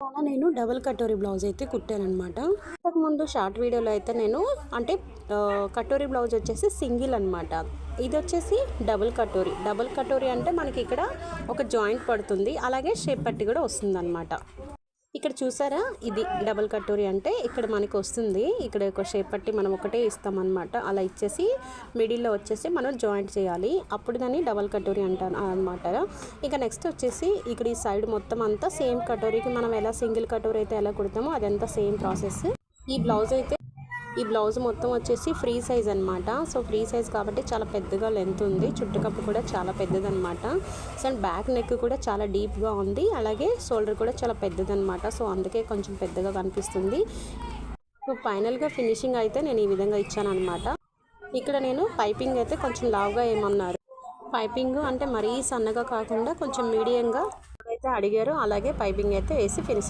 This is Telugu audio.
అలా నేను డబుల్ కటోరీ బ్లౌజ్ అయితే కుట్టానమాట. ఇంతకుముందు షార్ట్ వీడియోలో అయితే నేను అంటే కటోరీ బ్లౌజ్ వచ్చేసి సింగిల్ అనమాట. ఇది వచ్చేసి డబుల్ కటోరీ అంటే మనకి ఇక్కడ ఒక జాయింట్ పడుతుంది, అలాగే షేప్ పట్టి కూడా వస్తుందన్నమాట. ఇక్కడ చూసారా, ఇది డబుల్ కటోరీ అంటే ఇక్కడ మనకి వస్తుంది. ఇక్కడ ఒక షేప్ పట్టి మనం ఒకటే ఇస్తామన్నమాట. అలా ఇచ్చేసి మిడిల్లో వచ్చేసి మనం జాయింట్ చేయాలి, అప్పుడు దాన్ని డబుల్ కటోరీ అంటాను అనమాట. ఇక నెక్స్ట్ వచ్చేసి ఇక్కడ ఈ సైడ్ మొత్తం అంతా సేమ్ కటోరీకి మనం ఎలా సింగిల్ కటోరీ అయితే ఎలా కుడతామో అదంతా సేమ్ ప్రాసెస్. ఈ బ్లౌజ్ మొత్తం వచ్చేసి ఫ్రీ సైజ్ అనమాట. సో ఫ్రీ సైజ్ కాబట్టి చాలా పెద్దగా లెంత్ ఉంది, చుట్టుకప్పు కూడా చాలా పెద్దదనమాట. సో అండ్ బ్యాక్ నెక్ కూడా చాలా డీప్గా ఉంది, అలాగే షోల్డర్ కూడా చాలా పెద్దదనమాట. సో అందుకే కొంచెం పెద్దగా కనిపిస్తుంది. సో ఫైనల్గా ఫినిషింగ్ అయితే నేను ఈ విధంగా ఇచ్చాను అనమాట. ఇక్కడ నేను పైపింగ్ అయితే కొంచెం లావుగా ఏమన్నారు, పైపింగ్ అంటే మరీ సన్నగా కాకుండా కొంచెం మీడియంగా అయితే అడిగారు, అలాగే పైపింగ్ అయితే వేసి ఫినిష్